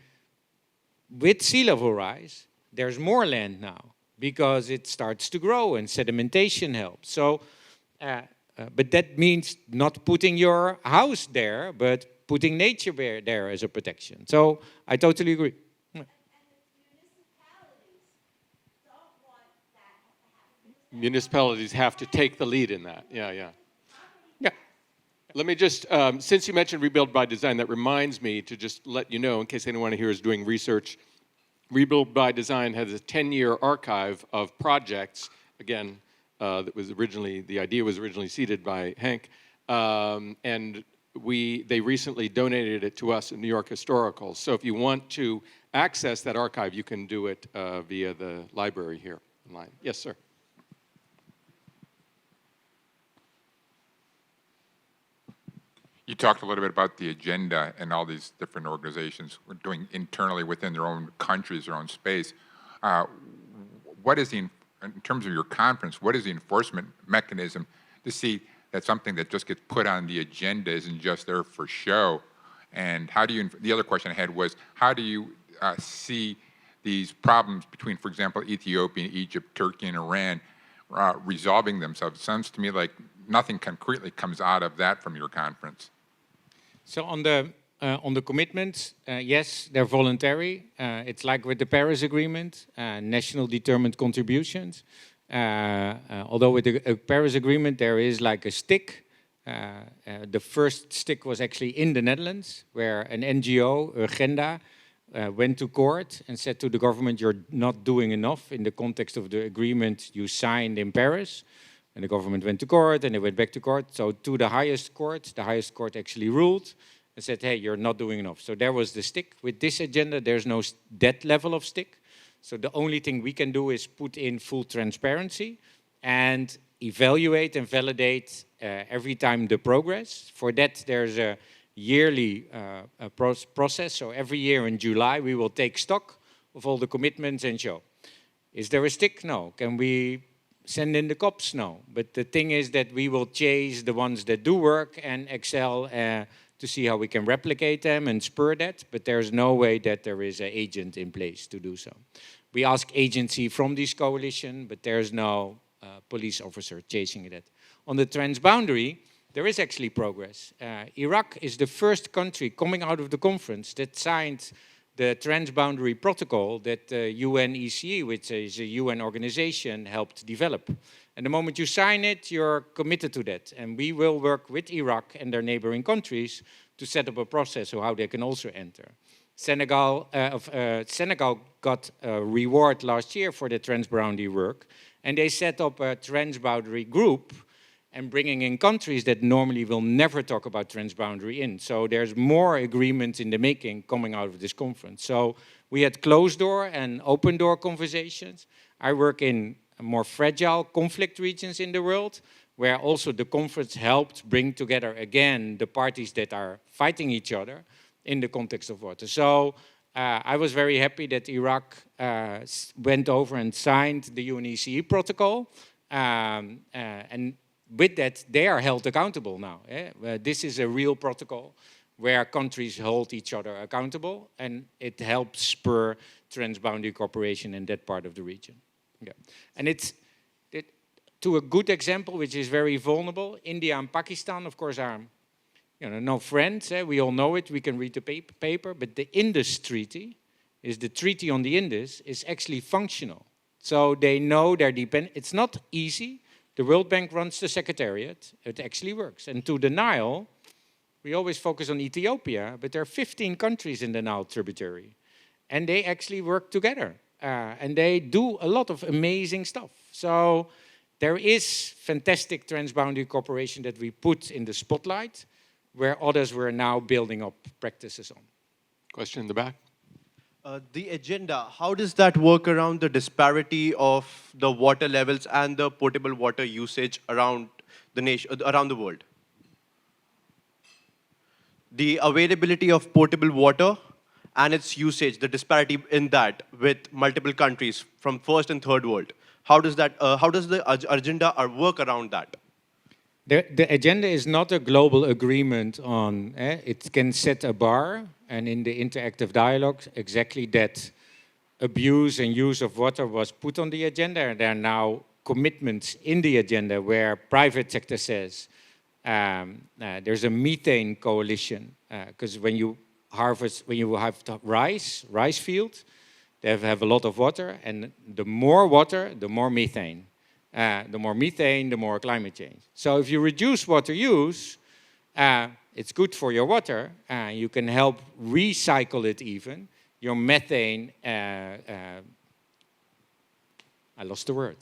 with sea level rise, there's more land now because it starts to grow and sedimentation helps. So, but that means not putting your house there, but putting nature there as a protection. So I totally agree. Municipalities have to take the lead in that. Yeah, yeah. Yeah. Let me just, since you mentioned Rebuild by Design, that reminds me to just let you know, in case anyone here is doing research, Rebuild by Design has a 10-year archive of projects, again, that was originally, the idea was originally seeded by Henk, and they recently donated it to us in New York Historical. So if you want to access that archive, you can do it via the library here online. Yes, sir. You talked a little bit about the agenda and all these different organizations were doing internally within their own countries, their own space. What is in terms of your conference, what is the enforcement mechanism to see that something that just gets put on the agenda isn't just there for show? And how do you, the other question I had was, how do you see these problems between, for example, Ethiopia, Egypt, Turkey, and Iran resolving themselves? It sounds to me like nothing concretely comes out of that from your conference. So on the commitments, yes, they're voluntary. It's like with the Paris Agreement, national determined contributions. Although with the Paris Agreement, there is like a stick. The first stick was actually in the Netherlands, where an NGO, Agenda, went to court and said to the government, you're not doing enough in the context of the agreement you signed in Paris. And the government went to court, and they went back to court. So to the highest court actually ruled and said, hey, you're not doing enough. So there was the stick. With this agenda, there's no that level of stick. So the only thing we can do is put in full transparency and evaluate and validate every time the progress. For that, there's a yearly process. So every year in July, we will take stock of all the commitments and show. Is there a stick? No. Can we send in the cops? No. But the thing is that we will chase the ones that do work and excel to see how we can replicate them and spur that. But there's no way that there is an agent in place to do so. We ask agency from this coalition, but there's no police officer chasing it. On the transboundary, there is actually progress. Iraq is the first country coming out of the conference that signed the transboundary protocol that UNECE, which is a UN organization, helped develop. And the moment you sign it, you're committed to that. And we will work with Iraq and their neighboring countries to set up a process of how they can also enter. Senegal got a reward last year for the transboundary work, and they set up a transboundary group and bringing in countries that normally will never talk about transboundary in. So there's more agreements in the making coming out of this conference. So we had closed door and open door conversations. I work in more fragile conflict regions in the world, where also the conference helped bring together again the parties that are fighting each other in the context of water. So I was very happy that Iraq went over and signed the UNECE protocol. And with that, they are held accountable now. This is a real protocol where countries hold each other accountable, and it helps spur transboundary cooperation in that part of the region. Yeah. And it's to a good example, which is very vulnerable. India and Pakistan, of course, are no friends. We all know it. We can read the paper. But the Indus Treaty, is the treaty on the Indus, is actually functional. So they know they're dependent. It's not easy. The World Bank runs the secretariat. It actually works. And to the Nile, we always focus on Ethiopia, but there are 15 countries in the Nile tributary. And they actually work together. And they do a lot of amazing stuff. So there is fantastic transboundary cooperation that we put in the spotlight, where others were now building up practices on. Question in the back. The agenda, how does that work around the disparity of the water levels and the potable water usage around the nation, around the world? the availability of potable water and its usage, the disparity in that with multiple countries from first and third world. How does the agenda work around that? The agenda is not a global agreement on, it can set a bar, and in the interactive dialogue, exactly that abuse and use of water was put on the agenda, and there are now commitments in the agenda where private sector says there's a methane coalition, because when you have rice fields, they have a lot of water, and the more water, the more methane. The more methane, the more climate change. So if you reduce water use, it's good for your water. You can help recycle it even. Your methane, I lost the word.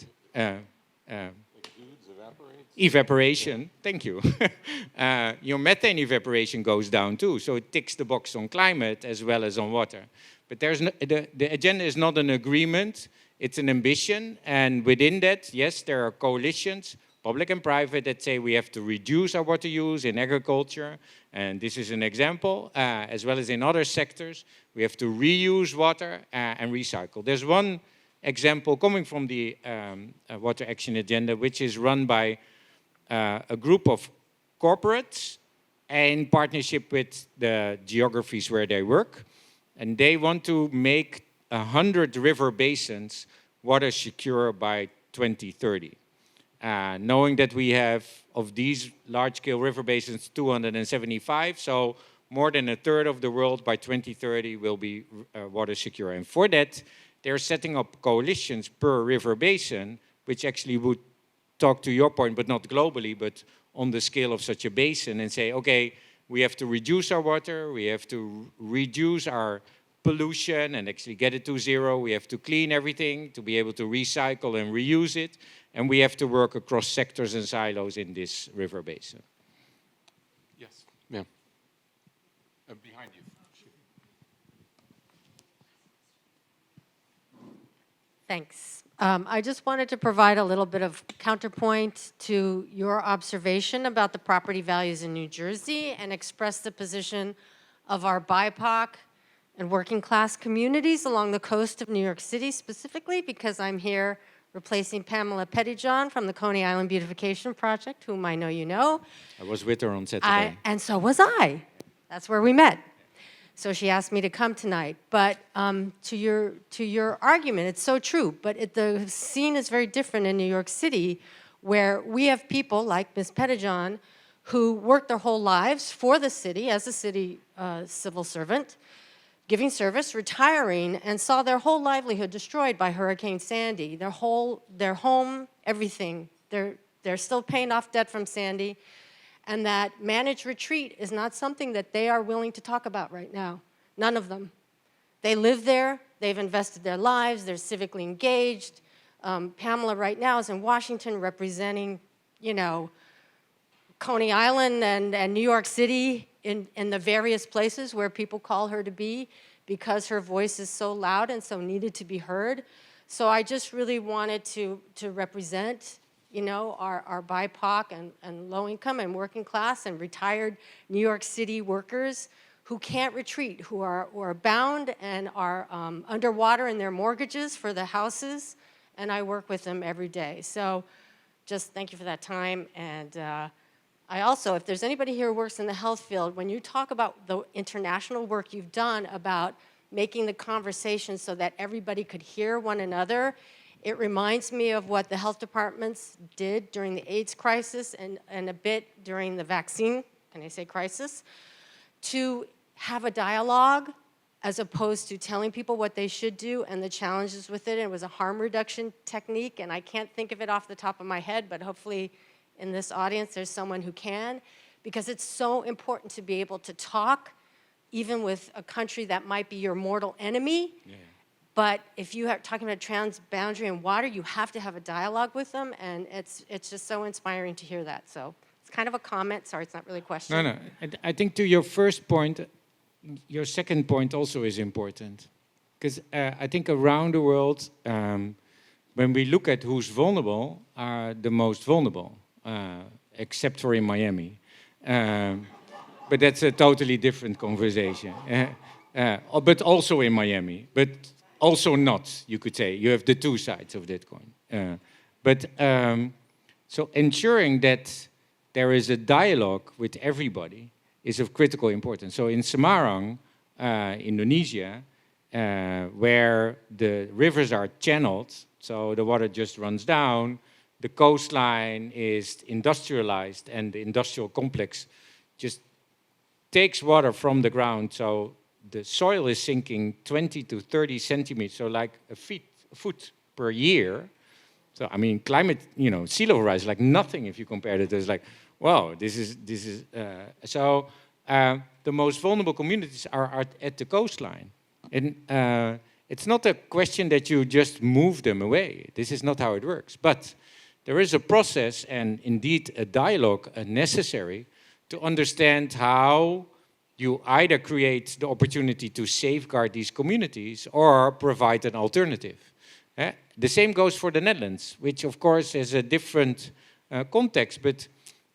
Evaporation, thank you. Your methane evaporation goes down too, so it ticks the box on climate as well as on water. But the agenda is not an agreement, it's an ambition, and within that, yes, there are coalitions, public and private, that say we have to reduce our water use in agriculture, and this is an example, as well as in other sectors. We have to reuse water and recycle. There's one example coming from the Water Action Agenda, which is run by a group of corporates in partnership with the geographies where they work. And they want to make 100 river basins water secure by 2030. Knowing that we have, of these large-scale river basins, 275, so more than a third of the world by 2030 will be water secure. And for that, they're setting up coalitions per river basin, which actually would talk to your point, but not globally, but on the scale of such a basin, and say, okay, we have to reduce our water, we have to reduce our pollution and actually get it to zero, we have to clean everything to be able to recycle and reuse it, and we have to work across sectors and silos in this river basin. Yes, ma'am. Behind you. Thanks. I just wanted to provide a little bit of counterpoint to your observation about the property values in New Jersey and express the position of our BIPOC and working class communities along the coast of New York City, specifically because I'm here replacing Pamela Pettyjohn from the Coney Island Beautification Project, whom I know you know. I was with her on Saturday. And so was I. That's where we met. So she asked me to come tonight. But to your argument, it's so true. But the scene is very different in New York City, where we have people like Ms. Pettyjohn who worked their whole lives for the city as a city civil servant, giving service, retiring, and saw their whole livelihood destroyed by Hurricane Sandy. Their home, everything. They're still paying off debt from Sandy. And that managed retreat is not something that they are willing to talk about right now. None of them. They live there. They've invested their lives. They're civically engaged. Pamela right now is in Washington representing, Coney Island and New York City in the various places where people call her to be because her voice is so loud and so needed to be heard. So I just really wanted to represent our BIPOC and low income and working class and retired New York City workers who can't retreat, who are bound and are underwater in their mortgages for the houses, and I work with them every day. So just thank you for that time. And I also, if there's anybody here who works in the health field, when you talk about the international work you've done about making the conversation so that everybody could hear one another, it reminds me of what the health departments did during the AIDS crisis and a bit during the vaccine, can I say crisis, to have a dialogue as opposed to telling people what they should do and the challenges with it. It was a harm reduction technique, and I can't think of it off the top of my head, but hopefully in this audience there's someone who can, because it's so important to be able to talk, even with a country that might be your mortal enemy. Yeah. But if you are talking about transboundary and water, you have to have a dialogue with them, and it's just so inspiring to hear that. So it's kind of a comment. Sorry, it's not really a question. No. I think to your first point, your second point also is important. Because I think around the world, when we look at who's vulnerable, are the most vulnerable, except for in Miami. but that's a totally different conversation. But also in Miami, but also not, you could say. You have the two sides of that coin. So ensuring that there is a dialogue with everybody is of critical importance. So in Semarang, Indonesia, where the rivers are channeled, so the water just runs down, the coastline is industrialized, and the industrial complex just takes water from the ground, so the soil is sinking 20 to 30 centimeters, so like a foot per year. So I mean, climate, sea level rise is like nothing if you compare it. It's like, wow, this is. The most vulnerable communities are at the coastline, and it's not a question that you just move them away. This is not how it works. But there is a process and indeed a dialogue necessary to understand how you either create the opportunity to safeguard these communities or provide an alternative. The same goes for the Netherlands, which of course has a different context, but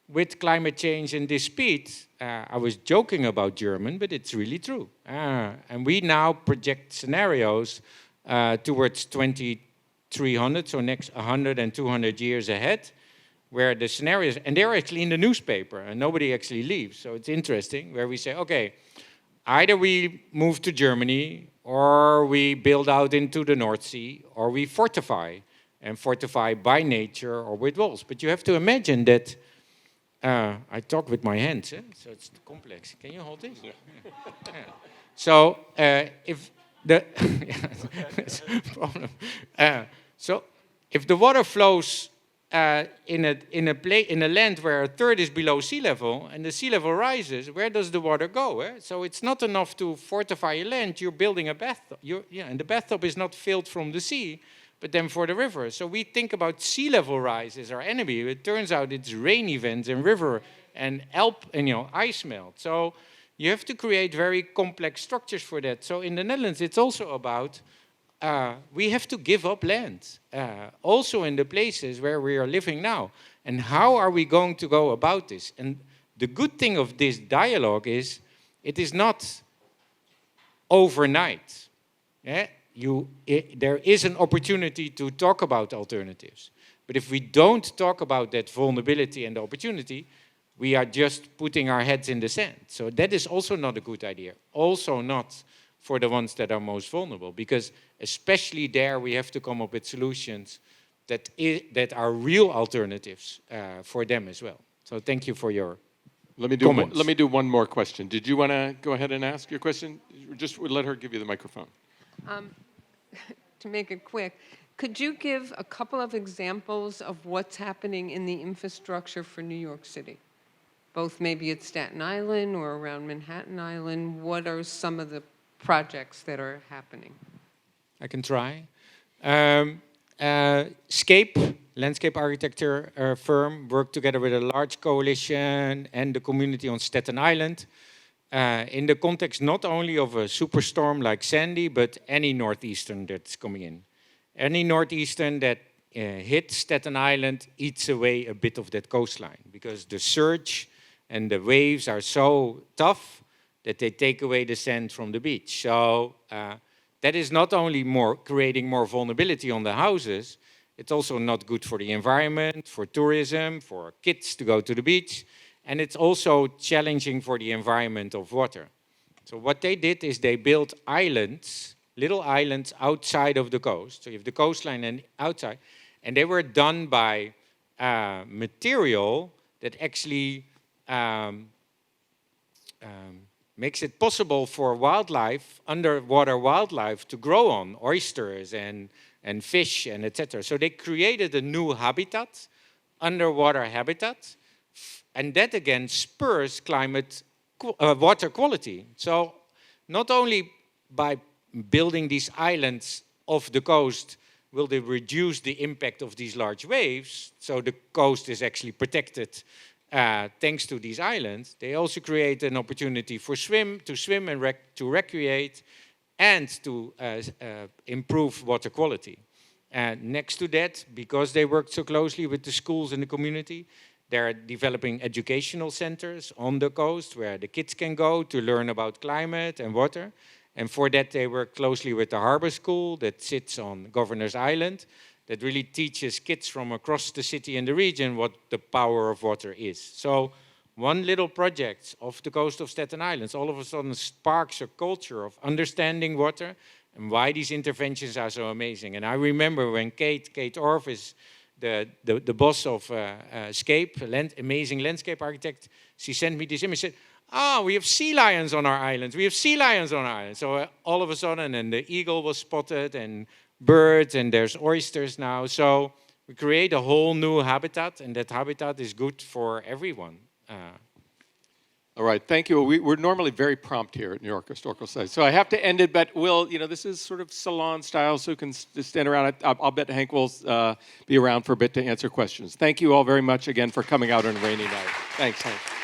with climate change and this speed, I was joking about German, but it's really true. And we now project scenarios towards 2300, so next 100 and 200 years ahead, where the scenarios, and they're actually in the newspaper, and nobody actually leaves, so it's interesting, where we say, okay, either we move to Germany, or we build out into the North Sea, or we fortify, and fortify by nature or with walls. But you have to imagine that, I talk with my hands, so it's complex. Can you hold this? Yeah. So if the problem, so if the water flows in a land where a third is below sea level and the sea level rises, where does the water go? So it's not enough to fortify a land. You're building a bathtub, and the bathtub is not filled from the sea, but then for the river. So we think about sea level rise as our enemy. It turns out it's rain events and river and ice melt. So you have to create very complex structures for that. So in the Netherlands, it's also about we have to give up land, also in the places where we are living now. And how are we going to go about this? And the good thing of this dialogue is it is not overnight. There is an opportunity to talk about alternatives. But if we don't talk about that vulnerability and the opportunity, we are just putting our heads in the sand. So that is also not a good idea. Also not for the ones that are most vulnerable, because especially there we have to come up with solutions that are real alternatives for them as well. So thank you for your comments. Let me do one more question. Did you want to go ahead and ask your question? Just let her give you the microphone. To make it quick, could you give a couple of examples of what's happening in the infrastructure for New York City? Both maybe at Staten Island or around Manhattan Island. What are some of the projects that are happening? I can try. Scape, landscape architecture firm, worked together with a large coalition and the community on Staten Island in the context not only of a superstorm like Sandy, but any northeastern that's coming in. Any northeastern that hits Staten Island eats away a bit of that coastline because the surge and the waves are so tough that they take away the sand from the beach. So that is not only creating more vulnerability on the houses, it's also not good for the environment, for tourism, for kids to go to the beach, and it's also challenging for the environment of water. So what they did is they built islands, little islands outside of the coast. So you have the coastline and outside, and they were done by material that actually makes it possible for wildlife, underwater wildlife, to grow on, oysters and fish and etc. So they created a new habitat, underwater habitat, and that again spurs water quality. So not only by building these islands off the coast will they reduce the impact of these large waves, so the coast is actually protected thanks to these islands. They also create an opportunity for to swim and to recreate and to improve water quality. And next to that, because they worked so closely with the schools and the community, They're developing educational centers on the coast where the kids can go to learn about climate and water. And for that, they work closely with the harbor school that sits on Governor's Island, that really teaches kids from across the city and the region what the power of water is. So one little project off the coast of Staten Island all of a sudden sparks a culture of understanding water and why these interventions are so amazing. And I remember when Kate Orff is the boss of Scape, amazing landscape architect, she sent me this image, said, we have sea lions on our islands. We have sea lions on our island. So all of a sudden, and the eagle was spotted, and birds, and there's oysters now. So we create a whole new habitat, and that habitat is good for everyone. All right, thank you. We're normally very prompt here at New York Historical Society, so I have to end it, but this is sort of salon style, so you can stand around. I'll bet Henk will be around for a bit to answer questions. Thank you all very much again for coming out on a rainy night. Thanks, Henk.